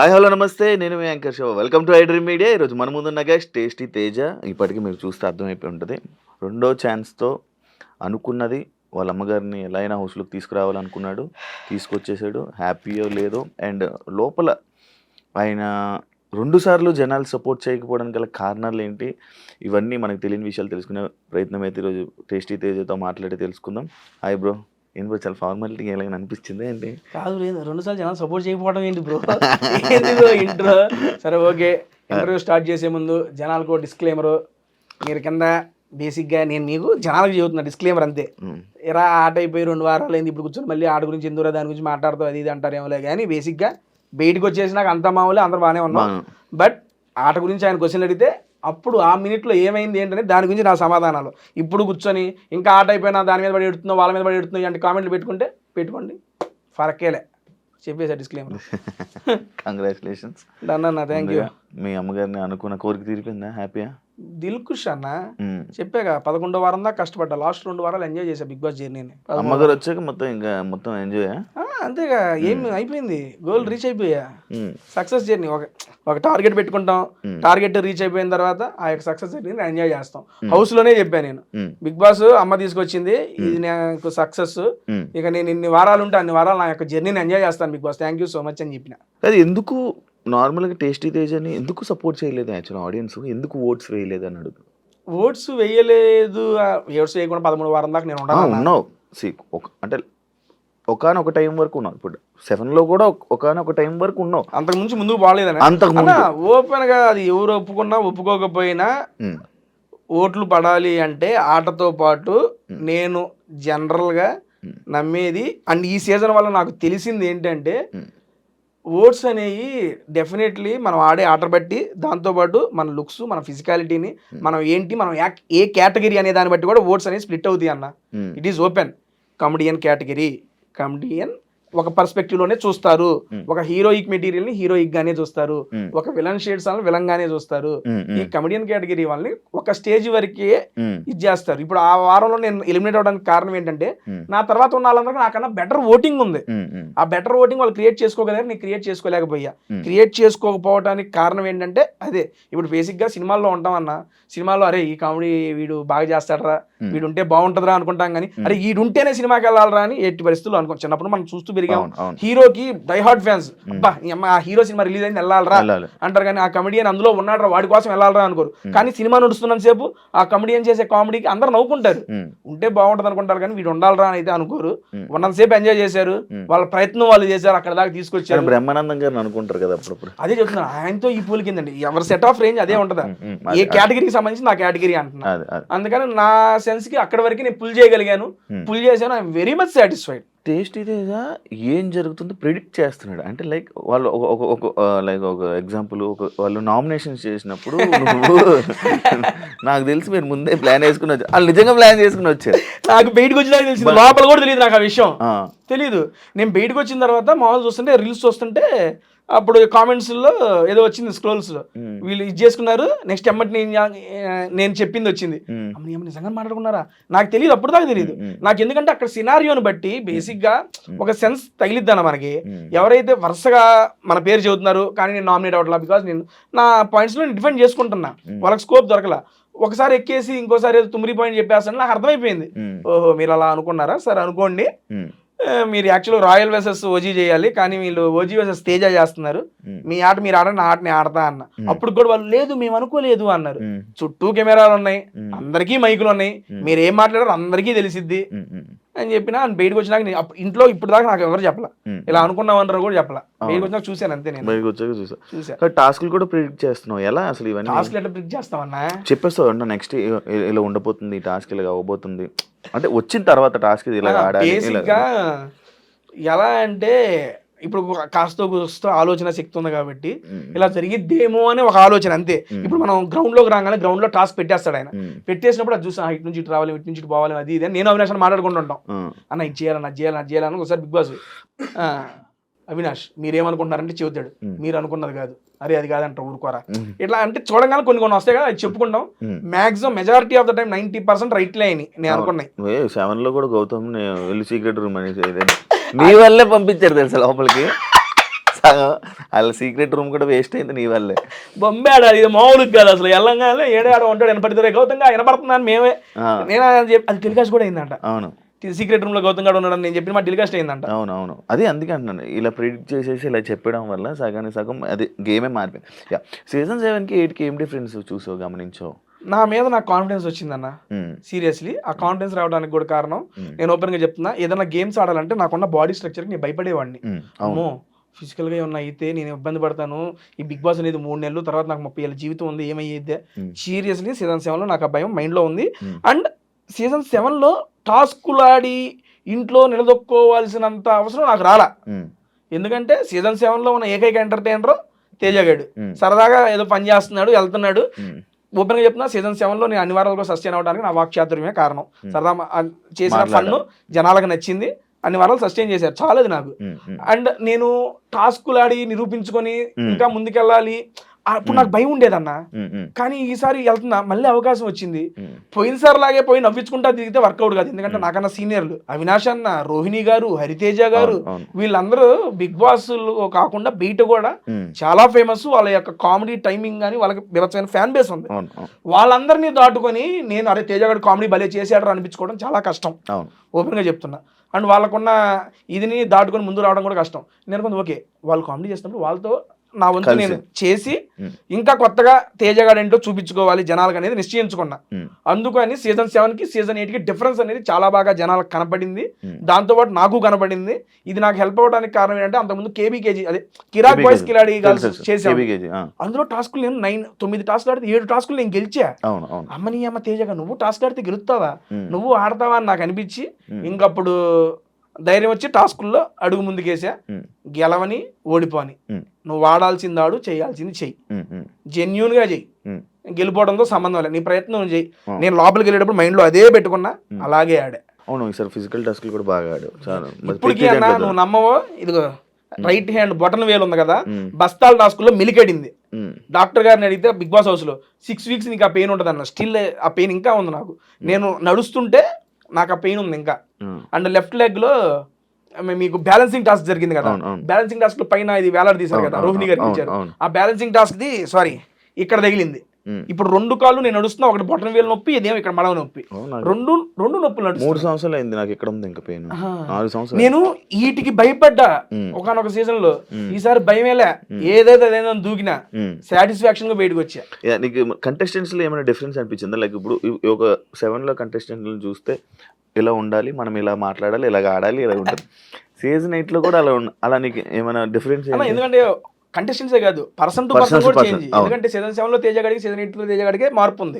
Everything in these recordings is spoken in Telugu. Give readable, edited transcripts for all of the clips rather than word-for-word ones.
హాయ్ హలో నమస్తే. నేను మీ anchor Siva. Welcome to I Dream Media. ఈరోజు మన ముందున్న గెస్ట్ టేస్టీ తేజ. ఇప్పటికి మీరు చూస్తే అర్థమైపోయి ఉంటుంది. రెండో ఛాన్స్‌తో అనుకున్నది వాళ్ళ అమ్మగారిని ఎలా అయినా హౌస్‌లోకి తీసుకురావాలనుకున్నాడు. తీసుకొచ్చేసాడు. హ్యాపీయో లేదో అండ్ లోపల ఆయన 2 సార్లు జనాలు సపోర్ట్ చేయకపోవడానికి గల కారణాలేంటి? ఇవన్నీ మనకు తెలియని విషయాలు తెలుసుకునే ప్రయత్నం అయితే ఈరోజు టేస్టీ తేజతో మాట్లాడి తెలుసుకుందాం. Hi bro. ఏంటి బ్రో చాలా ఫార్మాలిటీగా ఎలాగైనా అనిపించిందా ఏంటి? కాదు లేదు 2 సార్లు జనాలు సపోర్ట్ చేయకపోవడం ఏంటి బ్రో? ఏంది బ్రో ఇంట్రో? సరే ఓకే. ఇంటర్వ్యూ స్టార్ట్ చేసే ముందు జనాలకు డిస్క్లైమరు. మీరు కింద బేసిక్గా నేను మీకు జనాలకు చెబుతున్నా డిస్క్లైమర్ అంతే. ఎరా ఆట అయిపోయి 2 వారాలు అయింది, ఇప్పుడు కూర్చొని మళ్ళీ ఆట గురించి ఎందుకురా దాని గురించి మాట్లాడుతావు అది ఇది అంటారేమోలే కానీ బేసిక్గా బయటకు వచ్చేసి నాకు అంత మామూలే, అందరూ బాగానే ఉన్నాం. బట్ ఆట గురించి ఆయన క్వశ్చన్ అడిగితే అప్పుడు ఆ మినిట్లో ఏమైంది ఏంటనే దాని గురించి నా సమాధానాలు. ఇప్పుడు కూర్చొని ఇంకా ఆట అయిపోయినా దాని మీద పడి ఎడుతున్నావు వాళ్ళ మీద పడి ఎడుతున్నావు అంటే కామెంట్లు పెట్టుకోండి ఫరకేలే చెప్పేసా డిస్క్లైమర్. కంగ్రాచులేషన్స్. డన్ అన్న, థ్యాంక్ యూ. మీ అమ్మగారిని అనుకున్న కోరిక తీరిపోయిందా? హ్యాపీయా? దిల్ ఖుష్ అన్న. చెప్పాగా 11వ వారం దాకా కష్టపడ్డా, లాస్ట్ 2 వారాలు ఎంజాయ్ చేశా బిగ్ బాస్ జర్నీని. అమ్మగారు వచ్చాక మొత్తం ఎంజాయ్. అంతేగా, ఏం అయిపోయింది, గోల్ రీచ్ అయిపోయా. సక్సెస్ జర్నీ ఒక టార్గెట్ పెట్టుకుంటాం, టార్గెట్ రీచ్ అయిపోయిన తర్వాత ఆ యొక్క సక్సెస్ జర్నీని ఎంజాయ్ చేస్తాం. హౌస్ లోనే చెప్పాను నేను, బిగ్ బాస్ అమ్మ తీసుకొచ్చింది, ఇది నాకు సక్సెస్, ఇక నేను ఇన్ని వారాలు ఉంటే అన్ని వారాలు నా యొక్క జర్నీని ఎంజాయ్ చేస్తాను Bigg Boss, thank you so much అని చెప్పిన. అది ఎందుకు నార్మల్గా టేస్టీ తేజని ఎందుకు సపోర్ట్ చేయలేదు? యాక్చువల్ ఆడియన్స్ ఎందుకు ఓట్స్ వేయలేదు అని అడుగు. ఓట్స్ వేయలేదు, ఓట్స్ వేయకుండా 13వ వారం దాకా నేను ఉన్నావు. అంటే ఒకనొక టైం వరకు ఉన్నావు. ఇప్పుడు 7లో కూడా ఒకనొక టైం వరకు ఉన్నావు. అంతకుముందు ముందుకు బాగాలేదని ఓపెన్ గా అది ఎవరు ఒప్పుకున్నా ఒప్పుకోకపోయినా ఓట్లు పడాలి అంటే ఆటతో పాటు నేను జనరల్ గా నమ్మేది అండ్ ఈ సీజన్ వల్ల నాకు తెలిసింది ఏంటంటే ఓట్స్ అనేవి డెఫినెట్లీ మనం ఆడే ఆట బట్టి, దాంతోపాటు మన లుక్స్, మన ఫిజికాలిటీని, మనం ఏంటి, మనం ఏ కేటగిరీ అనే దాన్ని బట్టి కూడా ఓట్స్ అనేవి స్ప్లిట్ అవుతాయి అన్న. It is open. Comedian category, comedian ఒక పర్స్పెక్టివ్ లోనే చూస్తారు, ఒక హీరోయిక్ మెటీరియల్ ని హీరోయిక్ గానే చూస్తారు, ఒక విలన్ షేడ్స్ అని విలన్ గానే చూస్తారు. ఈ కమెడియన్ కేటగిరీ వాళ్ళని ఒక స్టేజ్ వరకే ఇది చేస్తారు. ఇప్పుడు ఆ వారంలో నేను ఎలిమినేట్ అవడానికి కారణం ఏంటంటే నా తర్వాత ఉన్న వాళ్ళందరికీ నాకన్నా బెటర్ ఓటింగ్ ఉంది. ఆ బెటర్ ఓటింగ్ వాళ్ళు క్రియేట్ చేసుకోగలిగారు, నేను క్రియేట్ చేసుకోలేకపోయా. క్రియేట్ చేసుకోకపోవడానికి కారణం ఏంటంటే అదే. ఇప్పుడు బేసిక్ గా సినిమాల్లో ఉంటాం అన్న, సినిమాలో అరే ఈ కామెడీ వీడు బాగా చేస్తాడరా, వీడు ఉంటే బాగుంటుందిరా అనుకుంటాం కానీ అరే వీడుంటేనే సినిమాకి వెళ్ళాలరా అని ఎట్టి పరిస్థితులు అనుకో. చిన్నప్పుడు మనం చూస్తూ పెరిగాం, హీరోకి డై హార్ట్ ఫ్యాన్స్, అబ్బా ఆ హీరో సినిమా రిలీజ్ అయింది వెళ్ళాలరా అంటారు కానీ ఆ కమెడియన్ అందులో ఉన్నాడు వాడి కోసం వెళ్ళాలరా అనుకోరు. కానీ సినిమా నడుస్తున్నంత సేపు ఆ కమెడియన్ చేసే కామెడీకి అందరు నవ్వుకుంటారు, ఉంటే బాగుంటుంది అనుకుంటారు కానీ వీడు ఉండాలరా అని అయితే అనుకోరు. ఉన్నంతసేపు ఎంజాయ్ చేశారు, వాళ్ళ ప్రయత్నం వాళ్ళు చేశారు, అక్కడ దాకా తీసుకొచ్చారు. బ్రహ్మానందం గారిని అనుకుంటారు కదా అప్పుడప్పుడు. అదే చెప్తున్నారు, ఆయనతో ఈ పూల కిందండి ఎవరి సెట్ ఆఫ్ రేంజ్ అదే ఉంటుందా, ఏ కేటగిరీకి సంబంధించి నా కేటగిరీ అంటున్నా. అందుకని నా సెన్స్ కి అక్కడ వరకు నేను పుల్ చేయగలిగాను, పుల్ చేశాను. I'm very much satisfied. Tasty Teja ఏం జరుగుతుందో ప్రిడిక్ట్ చేస్తున్నాడు. అంటే లైక్ వాళ్ళు ఒక ఎగ్జాంపుల్, వాళ్ళు నామినేషన్స్ చేసినప్పుడు నాకు తెలిసి మీరు ముందే ప్లాన్ వేసుకుని వచ్చారు, వాళ్ళు నిజంగా ప్లాన్ చేసుకుని వచ్చారు. నాకు బయటకు వచ్చినా తెలిసింది, లోపల కూడా తెలియదు నాకు ఆ విషయం తెలీదు. నేను బయటకు వచ్చిన తర్వాత మామూలు చూస్తుంటే రీల్స్ చూస్తుంటే అప్పుడు కామెంట్స్లో ఏదో వచ్చింది స్క్రోల్స్లో, వీళ్ళు ఇది చేసుకున్నారు నెక్స్ట్ ఎమ్మటి నేను చెప్పింది వచ్చింది. నిజంగా మాట్లాడుకున్నారా నాకు తెలియదు, అప్పుడు దాకా తెలియదు నాకు. ఎందుకంటే అక్కడ సినారియోని బట్టి బేసిక్గా ఒక సెన్స్ తగిలిద్దన్న మనకి. ఎవరైతే వరుసగా మన పేరు చెబుతున్నారు కానీ నేను నామినేట్ అవ్వట్లా, బికాస్ నేను నా పాయింట్స్లో నేను డిఫెండ్ చేసుకుంటున్నా, వాళ్ళకి స్కోప్ దొరకలా. ఒకసారి ఎక్కేసి ఇంకోసారి ఏదో 9 పాయింట్ చెప్పేస్తాను, నాకు అర్థమైపోయింది. ఓహో మీరు అలా అనుకున్నారా, సరే అనుకోండి. మీరు యాక్చువల్గా రాయల్ వర్సెస్ ఓజీ చేయాలి కానీ వీళ్ళు ఓజీ వర్సెస్ తేజ చేస్తున్నారు, మీ ఆట మీరు ఆడండి, నా ఆటని ఆడతా అన్న. అప్పుడు కూడా వాళ్ళు లేదు మేము అనుకోలేదు అన్నారు. చుట్టూ కెమెరాలు ఉన్నాయి, అందరికీ మైకులు ఉన్నాయి, మీరు ఏం మాట్లాడారు అందరికీ తెలిసిద్ది అని చెప్పినా. బయటకు వచ్చినాక ఇంట్లో ఇప్పుడు దాకా నాకు ఎవరు చెప్పలా, ఇలా అనుకున్నాం అన్నారు కూడా చెప్పలా. బయటకు వచ్చినాక చూసాను అంతే. నేను చూసా టాస్క్లు కూడా ప్రిడిక్ట్ చేస్తున్నావు. ఎలా అసలు ఇవన్నీ టాస్క్లు ఎట్లా ప్రిడిక్ట్ చేస్తామన్నా? చెప్పేస్తావు అంటే నెక్స్ట్ ఇలా ఉండబోతుంది, టాస్క్ ఇలా అవ్వబోతుంది అంటే వచ్చిన తర్వాత టాస్క్ ఇలా ఆడాలి. ఎలా అంటే ఇప్పుడు కాస్త కూస్తో ఆలోచన శక్తి ఉంది కాబట్టి ఇలా జరిగిద్దేమో అని ఒక ఆలోచన అంతే. ఇప్పుడు మనం గ్రౌండ్ లోకి రాగానే గ్రౌండ్ లో టాస్క్ పెట్టేస్తాడు ఆయన, పెట్టేసినప్పుడు అది చూసాం ఇటు నుంచి ఇటు రావాలి, ఇటు నుంచి ఇటు పోవాలి, అది ఇది నేను అవినాష్ మాట్లాడుకుంటుంటాం, అన్న ఇది చేయాలని అది చేయాలని అది చేయాలని. ఒకసారి బిగ్ బాస్ అవినాష్ మీరేమనుకుంటున్నారంటే చెబుతాడు, మీరు అనుకున్నది కాదు, అరే అది కాదంటారు ఊరుకోరా, ఇట్లా అంటే చూడగానే కొన్ని వస్తాయి కదా అది చెప్పుకుంటాం. Maximum majority of the time 90% రైట్లే అయినాయి నేను అనుకున్నాయి. 7లో కూడా గౌతమ్ వెళ్ళి సీక్రెట్ రూమ్ అనేసి మీ వల్లే పంపించారు తెలుసా లోపలికి. సగం వాళ్ళ సీక్రెట్ రూమ్ కూడా వేస్ట్ అయింది నీ వల్లే. బొంబాడు ఇది మామూలుగా కాదు అసలు. ఎల్లంగానే ఏడాడ ఉంటాడు వినపడితే గౌతంగా వినపడుతున్నాను మేమే. నేను అది టెలికాస్ట్ కూడా అయిందంట. అవును, సీక్రెట్ రూమ్ లో గౌతమ్ గారు ఉన్నాడని నేను చెప్పిన మా టెలికాస్ట్ అయిందంట. అవునవును, అది అందుకే అంటున్నాను, ఇలా ప్రిడిక్ట్ చేసేసి ఇలా చెప్పడం వల్ల సగానికి సగం అది గేమే మారిపోయింది. యా, సీజన్ 7కి 8కి ఏం డిఫరెన్స్ చూసావు, గమనించావు? నా మీద నాకు కాన్ఫిడెన్స్ వచ్చిందన్న. సీరియస్లీ ఆ కాన్ఫిడెన్స్ రావడానికి కూడా కారణం నేను ఓపెన్ గా చెప్తున్నా, ఏదైనా గేమ్స్ ఆడాలంటే నాకున్న బాడీ స్ట్రక్చర్కి నేను భయపడేవాడిని. అమ్మో ఫిజికల్గా ఏమన్నా అయితే నేను ఇబ్బంది పడతాను, ఈ బిగ్ బాస్ అనేది 3 నెలలు తర్వాత నాకు 30 ఏళ్ళ జీవితం ఉంది, ఏమయ్యేదే. సీరియస్లీ సీజన్ 7లో నాకు ఆ భయం మైండ్లో ఉంది. అండ్ సీజన్ 7లో టాస్కులు ఆడి ఇంట్లో నిలదొక్కోవాల్సినంత అవసరం నాకు రాలా. ఎందుకంటే సీజన్ 7లో ఉన్న ఏకైక ఎంటర్టైనర్ తేజగాడు. సరదాగా ఏదో పని చేస్తున్నాడు, వెళ్తున్నాడు. ఓపెన్గా చెప్తున్నా, సీజన్ 7లో నేను అన్ని వారాలు కూడా సస్టైన్ అవ్వడానికి నా వాక్చాతుర్యమే కారణం. సరదా చేసిన ఫన్ను జనాలకు నచ్చింది, అన్ని వారాలు సస్టైన్ చేశారు, చాలది నాకు. అండ్ నేను టాస్కులు ఆడి నిరూపించుకొని ఇంకా ముందుకెళ్ళాలి, అప్పుడు నాకు భయం ఉండేదన్న. కానీ ఈసారి వెళ్తున్నా, మళ్ళీ అవకాశం వచ్చింది. పోయినసారి లాగే పోయి నవ్వించుకుంటా దిగితే వర్కౌట్ కాదు. ఎందుకంటే నాకన్నా సీనియర్లు అవినాష్ అన్న, రోహిణి గారు, హరితేజ గారు, వీళ్ళందరూ బిగ్ బాస్ కాకుండా బయట కూడా చాలా ఫేమస్. వాళ్ళ యొక్క కామెడీ టైమింగ్ కానీ వాళ్ళకి వివచ్చమైన ఫ్యాన్ బేస్ ఉంది. వాళ్ళందరినీ దాటుకొని నేను అరే తేజ గారు కామెడీ భలే చేశాడు అనిపించుకోవడం చాలా కష్టం, ఓపెన్గా చెప్తున్నా. అండ్ వాళ్ళకున్న ఇదిని దాటుకొని ముందు రావడం కూడా కష్టం. నేను కొంచెం ఓకే, వాళ్ళు కామెడీ చేసినప్పుడు వాళ్ళతో నా వంతు నేను చేసి ఇంకా కొత్తగా తేజగాడు ఏంటో చూపించుకోవాలి జనాలకు అనేది నిశ్చయించుకున్నా. అందుకని సీజన్ 7కి సీజన్ 8కి డిఫరెన్స్ అనేది చాలా బాగా జనాలకు కనపడింది, దాంతోపాటు నాకు కనపడింది. ఇది నాకు హెల్ప్ అవ్వడానికి కారణం ఏంటంటే అంతకుముందు కేబీకేజీ అదే కిరాక్ బాయ్స్ కిలాడి చేసాను. అందులో టాస్కులు నేను 9 టాస్కులు ఆడితే 7 టాస్కులు నేను గెలిచా. అమ్మని అమ్మ తేజగా నువ్వు టాస్క్ ఆడితే గెలుస్తావా, నువ్వు ఆడతావా అని నాకు అనిపించి ఇంకప్పుడు ధైర్యం వచ్చి టాస్కుల్లో అడుగు ముందుకేసా. గెలవని ఓడిపోని, నువ్వు ఆడాల్సింది ఆడు, చేయాల్సింది చెయ్యి, జెన్యూన్ గా చెయ్యి, గెలిపోవడంతో సంబంధం లేదు, నీ ప్రయత్నం చెయ్యి. నేను లోపలికి వెళ్ళేటప్పుడు మైండ్ లో అదే పెట్టుకున్నా, అలాగే ఆడా. అవును, ఈసారి ఫిజికల్ టాస్క్లు కూడా బాగా ఆడావు. ఇప్పటికీ అన్నా నువ్వు నమ్మవో, ఇదిగో రైట్ హ్యాండ్ బొటన్ వేలు ఉంది కదా, బస్తాల టాస్కుల్లో మిలికెడింది. డాక్టర్ గారిని అడిగితే బిగ్ బాస్ హౌస్ లో 6 వీక్స్ నీకు ఆ పెయిన్ ఉంటుంది అన్న. స్టిల్ ఆ పెయిన్ ఇంకా ఉంది నాకు. నేను నడుస్తుంటే నాకు ఆ పెయిన్ ఉంది ఇంకా. అండ్ లెఫ్ట్ లెగ్ లో మీకు బ్యాలెన్సింగ్ టాస్క్ జరిగింది కదా, బ్యాలెన్సింగ్ టాస్క్ లో పైన ఇది వేలాడి తీశారు కదా, రోహిణి గారికి ఇచ్చారు. ఆ బ్యాలెన్సింగ్ టాస్క్ ది ఇక్కడ తగిలింది. ఇప్పుడు 2 కాళ్ళు నేను నడుస్తున్నా, ఒకటి బొటన్ వేలు నొప్పి, ఇదేమో ఇక్కడ మడవ నొప్పి, రెండు నొప్పులు నడుస్తుంది. 3 సంవత్సరాలు అయింది నాకు ఇక్కడ ఉంది ఇంకా పెయిన్. 4 సంవత్సరాలు నేను వీటికి భయపడ్డా ఒకనొక సీజన్ లో. ఈసారి భయమేలే, ఏదైతే దూకినా సాటిస్ఫాక్షన్ గా బయటకు వచ్చా. నీకు కంటెస్టెంట్స్ లో ఏమైనా డిఫరెన్స్ అనిపించిందా? లైక్ ఇప్పుడు ఒక 7లో కంటెస్టెంట్ చూస్తే ఇలా ఉండాలి, మనం ఇలా మాట్లాడాలి, ఇలాగ ఆడాలి, ఇలా ఉంటుంది. సీజన్ 8లో కూడా అలా నీకు ఏమైనా డిఫరెన్స్? ఎందుకంటే కంటెస్టెంట్సే కాదు, పర్సన్ టు పర్సన్ కూడా చేంజ్. ఎందుకంటే సీజన్ 7లో తేజగాడికి, సీజన్ 8లో తేజగాడికి మార్పు ఉంది.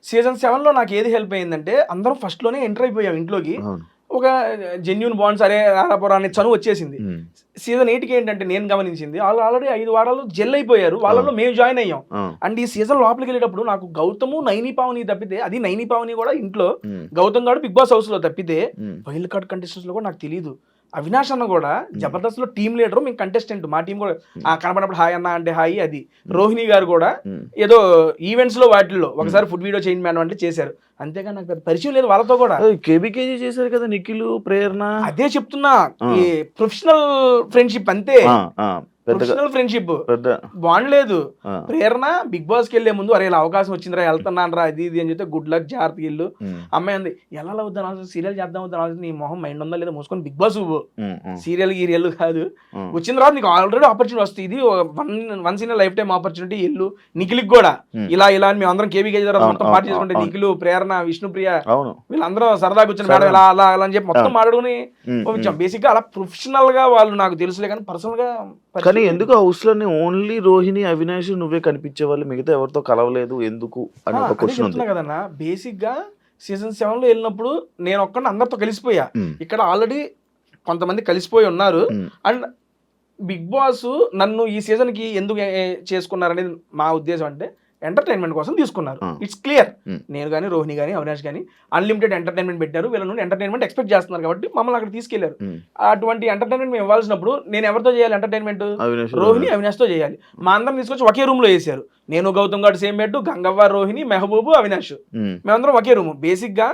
సీజన్ 7లో నాకు ఏది హెల్ప్ అయ్యిందంటే, అందరం ఫస్ట్ లోనే ఎంటర్ అయిపోయాం ఇంట్లోకి, ఒక జెన్యూన్ బాండ్స్, అరే రారాపురాన్ని చనువు వచ్చేసింది. సీజన్ 8కి ఏంటంటే నేను గమనించింది, వాళ్ళు ఆల్రెడీ 5 వారాలు జెల్ అయిపోయారు, వాళ్ళలో మేము జాయిన్ అయ్యాం. అండ్ ఈ సీజన్ లోపలికి వెళ్ళేటప్పుడు నాకు గౌతము, నైని పావని తప్పితే, అది నైని పావని కూడా ఇంట్లో, గౌతమ్ గారు బిగ్ బాస్ హౌస్ లో తప్పితే వైల్డ్ కార్డ్ కంటెస్టెంట్స్ లో కూడా నాకు తెలియదు. అవినాష్ అన్న కూడా జబర్దస్త్ లో టీమ్ లీడర్, మేము కంటెస్టెంట్, మా టీం కూడా కనపడినప్పుడు హాయ్ అన్న అంటే హాయ్. అది రోహిణి గారు కూడా ఏదో ఈవెంట్స్ లో వాటిల్లో ఒకసారి ఫుడ్ వీడియో చేయండి మేడం అంటే చేశారు, అంతేగా నాకు పెద్ద పరిచయం లేదు వాళ్ళతో కూడా. కేబీకేజీ చేశారు కదా నిఖిల్, ప్రేరణ, అదే చెప్తున్నా, ఈ ప్రొఫెషనల్ ఫ్రెండ్షిప్ అంతే, ప్రొఫెషనల్ ఫ్రెండ్షిప్ బాండ్ లేదు. ప్రేరణ బిగ్ బాస్ కి వెళ్లే ముందు అరే ఇలా అవకాశం వచ్చిందిరా, వెళ్తున్నాను రా, అది ఇది అని చెప్తే గుడ్ లక్, జాగ్రత్త ఇల్లు. అమ్మాయి అంది ఎలా అవుద్దాం ఆలోచన, సీరియల్ చేద్దాం అవుతాను ఆలోచన, నీ మొహం మైండ్ ఉందా లేదా మూసుకొని బిగ్ బాస్ సీరియల్ గీరియల్ కాదు, వచ్చిన తర్వాత నీకు ఆల్రెడీ ఆపర్చునిటీ వస్తుంది, ఇది once in life time opportunity. ఇల్లు నిఖిల్కి కూడా ఇలా ఇలా అని మేము అందరం కేబీకే తర్వాత మొత్తం పార్టీ చేసుకుంటే, నిఖిల్, ప్రేరణ, విష్ణుప్రియ వీళ్ళందరూ సరదాగా వచ్చిన మేడం ఇలా అలా అలా అని చెప్పి మొత్తం మాట్లాడుకుని పంపించాం. బేసిక్ గా అలా ప్రొఫెషనల్ గా వాళ్ళు నాకు తెలుసులే, కానీ పర్సనల్ గా ఎందుకు హౌస్ లోనే ఓన్లీ రోహిణి, అవినాష్ నువ్వే కనిపించే వాళ్ళు, మిగతా ఎవరితో కలవలేదు ఎందుకు అని ఒక క్వశ్చన్ ఉంది కదన్నా. బేసిక్ గా సీజన్ 7లో వెళ్ళినప్పుడు నేను ఒక్కడిని అందరితో కలిసిపోయా, ఇక్కడ ఆల్రెడీ కొంతమంది కలిసిపోయి ఉన్నారు. అండ్ బిగ్ బాస్ నన్ను ఈ సీజన్ కి ఎందుకు చేసుకున్నారనేది మా ఉద్దేశం అంటే, ఎంటర్టైన్మెంట్ కోసం తీసుకున్నారు. It's clear. నేను కానీ, రోహిణి కానీ, అవినాష్ కానీ అన్లిమిటెడ్ ఎంటర్టైన్మెంట్ పెట్టారు, వీళ్ళ నుండి ఎంటర్టైన్మెంట్ ఎక్స్పెక్ట్ చేస్తున్నారు కాబట్టి మమ్మల్ని అక్కడ తీసుకెళ్లారు. అటువంటి ఎంటర్టైన్మెంట్ మేము ఇవ్వాల్సినప్పుడు నేను ఎవరితో చేయాలి ఎంటర్టైన్మెంట్? రోహిణి, అవినాష్ తో చేయాలి. మా అందరం తీసుకొచ్చి ఒకే రూమ్ లో వేసారు. నేను, గౌతమ్ గారు సేమ్ బెడ్, గంగవ్వ, రోహిణి, మెహబూబు, అవినాష్, మేమందరం ఒకే రూమ్. బేసిక్ గా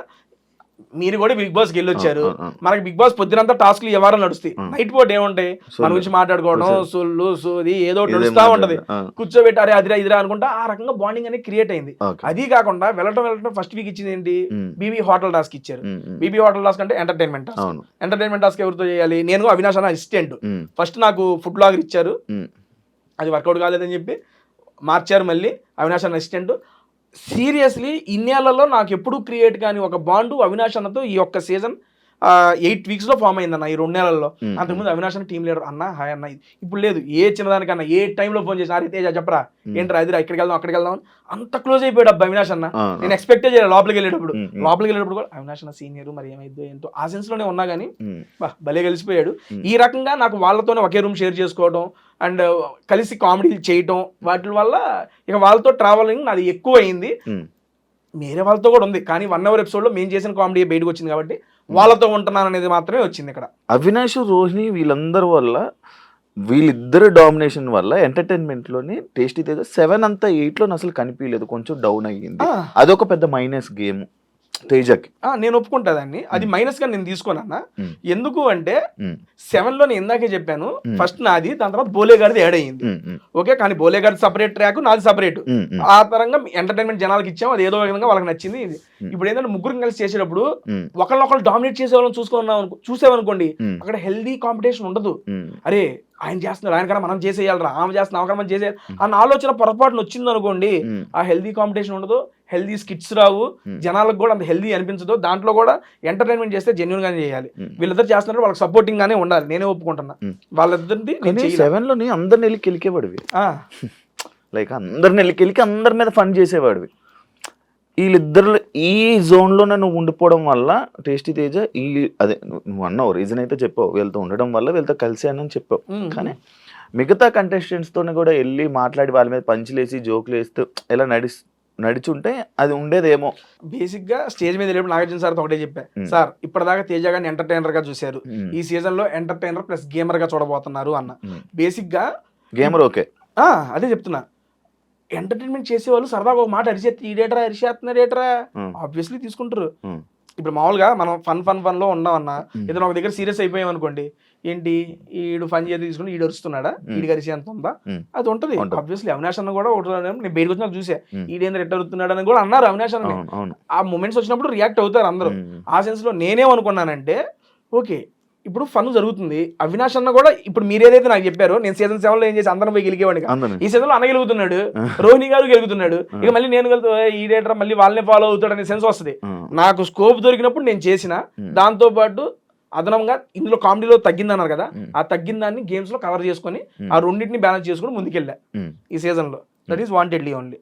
మీరు కూడా బిగ్ బాస్కి వెళ్ళొచ్చారు. ఆ, ఆ. మనకి బిగ్ బాస్ పొద్దునంతా టాస్క్లు ఎవరు నడుస్తాయి, నైట్ పూట ఏముంటాయి మన గురించి మాట్లాడుకోవడం, సొల్లు సోది ఏదో ఒకటి నడుస్తా ఉంటది. కూర్చోబెట్టి అరే అదిరా ఇదిరా అనుకుంటా ఆ రకంగా బాండింగ్ అనేది క్రియేట్ అయింది. అది కాకుండా వెళ్ళటం ఫస్ట్ వీక్ ఇచ్చింది ఏంటి, బీబీ హోటల్ టాస్క్ ఇచ్చారు. బీబీ హోటల్ టాస్క్ అంటే ఎంటర్టైన్మెంట్ టాస్క్. ఎంటర్టైన్మెంట్ టాస్క్ ఎవరితో చేయాలి, నేను అవినాష్ అన్న అసిస్టెంట్. ఫస్ట్ నాకు ఫుడ్ బ్లాగర్ ఇచ్చారు, అది వర్కౌట్ కాలేదని చెప్పి మార్చారు. మళ్ళీ అవినాష్ అన్న అసిస్టెంట్. సీరియస్లీ ఇన్నేళ్లలో నాకు ఎప్పుడు క్రియేట్ కానీ ఒక బాండు అవినాష్ అన్నతో ఈ ఒక్క సీజన్ 8 weeks లో ఫామ్ అయిందన్న, ఈ 2 నెలల్లో. అంతకుముందు అవినాష్ అన్న టీమ్ లీడర్ అన్న హాయ్ అన్న, ఇప్పుడు లేదు. ఏ చిన్నదానికన్నా ఏ టైంలో ఫోన్ చేసి అరే తేజ చెప్పరా ఏంట్రా అదిరా ఇక్కడికి వెళ్దాం అక్కడికి వెళ్దాం అని అంత క్లోజ్ అయిపోయాడు అబ్బా అవినాష్ అన్న. నేను ఎక్స్పెక్టే చేయలేదు లోపలికి వెళ్ళేటప్పుడు కూడా అవినాష్ అన్న సీనియర్ మరి ఏమైందో ఏంటో ఆ సెన్స్ లోనే ఉన్నా కానీ భలే కలిసిపోయాడు. ఈ రకంగా నాకు వాళ్ళతోనే ఒకే రూమ్ షేర్ చేసుకోవడం అండ్ కలిసి కామెడీలు చేయటం వాటి వల్ల ఇక వాళ్ళతో ట్రావెలింగ్ నాది ఎక్కువ అయింది. వేరే వాళ్ళతో కూడా ఉంది కానీ 1 hour ఎపిసోడ్ లో మేము చేసిన కామెడీ బయటకు వచ్చింది కాబట్టి వాళ్ళతో ఉంటున్నాను అనేది మాత్రమే వచ్చింది ఇక్కడ. అవినాష్ రోహిణి వీళ్ళందరి వల్ల వీళ్ళిద్దరు డామినేషన్ వల్ల ఎంటర్టైన్మెంట్ లోని టేస్టీ తేజ 7 అంతా 8 లో అసలు కనిపించలేదు, కొంచెం డౌన్ అయ్యింది. అదొక పెద్ద మైనస్ గేమ్ తేజకి. నేను ఒప్పుకుంటా దాన్ని, అది మైనస్ గా నేను తీసుకోనన్నా. ఎందుకు అంటే 7 లో నేను ఇందాకే చెప్పాను ఫస్ట్ నాది, దాని తర్వాత బోలే గారిది యాడ్ అయ్యింది. ఓకే, కానీ బోలే గారిది సపరేట్ ట్రాక్, నాది సపరేట్. ఆ తరంగా ఎంటర్టైన్మెంట్ జనాలకి ఇచ్చాం, అది ఏదో విధంగా వాళ్ళకి నచ్చింది. ఇప్పుడు ఏంటంటే ముగ్గురు కలిసి చేసేటప్పుడు ఒకళ్ళొకళ్ళు డామినేట్ చేసే వాళ్ళని చూసేవనుకోండి అక్కడ హెల్దీ కాంపిటీషన్ ఉండదు. అరే ఆయన చేస్తున్నారు ఆయన కన్నా మనం చేసేయాలరా, ఆమె చేస్తున్నా ఆమె మనం చేసేయాలి అన్న ఆలోచన పొరపాటున వచ్చింది అనుకోండి, ఆ హెల్దీ కాంపిటీషన్ ఉండదు, హెల్దీ స్కిట్స్ రావు, జనాలకు కూడా అంత హెల్దీ అనిపించదు. దాంట్లో కూడా ఎంటర్టైన్మెంట్ చేస్తే జెన్యూన్ గానే చేయాలి. వీళ్ళిద్దరు చేస్తున్నారు వాళ్ళకి సపోర్టింగ్ గానే ఉండాలి, నేనే ఒప్పుకుంటున్నా. వాళ్ళిద్దరిది 7 లోని అందరిని వెళ్ళి కెలికేవాడివి, లైక్ అందరిని వెళ్ళి కెలికి అందరి మీద ఫన్ చేసేవాడివి. వీళ్ళిద్దరు ఈ జోన్లోనే నువ్వు ఉండిపోవడం వల్ల టేస్టీ తేజ అదే నువ్వు అన్నావు రీజన్ అయితే చెప్పావు, వీళ్ళతో ఉండడం వల్ల వీళ్ళతో కలిసి అని చెప్పావు. కానీ మిగతా కంటెస్టెంట్స్తోనే కూడా వెళ్ళి మాట్లాడి వాళ్ళ మీద పంచులేసి జోకులు వేస్తూ ఇలా నడిచుంటే అది ఉండేదేమో. బేసిక్ గా స్టేజ్ మీద వెళ్ళినప్పుడు నాగార్జున సార్ ఒకటే చెప్పా, సార్ ఇప్పటిదాకా తేజ గారిని ఎంటర్టైనర్ గా చూశారు, ఈ సీజన్ లో ఎంటర్టైనర్ ప్లస్ గేమర్ గా చూడబోతున్నారు అన్న. బేసిక్ గా గేమర్ ఓకే, అదే చెప్తున్నా. ఎంటర్టైన్మెంట్ చేసేవాళ్ళు సరదాగా ఒక మాట అరిచేస్తున్నారేట్రా ఆబ్వియస్లీ తీసుకుంటారు. ఇప్పుడు మామూలుగా మనం ఫన్ లో ఉన్నామన్నా, ఏదైనా ఒక దగ్గర సీరియస్ అయిపోయాం అనుకోండి, ఏంటి ఈడు ఫన్ చేసి తీసుకుని ఈడు అరుస్తున్నాడా, ఈడు అరిసి ఎంత ఉందా, అది ఉంటది. ఆబ్వియస్లీ అవినాష్ అన్న కూడా నేను బయటకు వచ్చినా చూసా, ఈడేంద్ర ఎట్ట అరుతున్నాడు అని కూడా అన్నారు అవినాష్ అన్న. ఆ మూమెంట్స్ వచ్చినప్పుడు రియాక్ట్ అవుతారు అందరూ. ఆ సెన్స్ లో నేనేమనుకున్నానంటే ఓకే ఇప్పుడు ఫన్ జరుగుతుంది, అవినాష్ అన్న కూడా ఇప్పుడు మీరు ఏదైతే నాకు చెప్పారో నేను సీజన్ 7 లో ఏం చేసి అందరం పోయి గెలికేవాడిని, ఈ సీజన్ లో అన్న గెలుగుతున్నాడు, రోహిణి గారు గెలుగుతున్నాడు, ఇక మళ్ళీ నేను ఈ డేటర్ మళ్ళీ వాళ్ళని ఫాలో అవుతాడు అనే సెన్స్ వస్తుంది. నాకు స్కోప్ దొరికినప్పుడు నేను చేసిన దాంతో పాటు అదనంగా ఇందులో కామెడీలో తగ్గిందన్నారు కదా, ఆ తగ్గిన దాన్ని గేమ్స్ లో కవర్ చేసుకొని ఆ రెండింటిని బ్యాలెన్స్ చేసుకుని ముందుకెళ్ళా ఈ సీజన్ లో. That is wantedly only.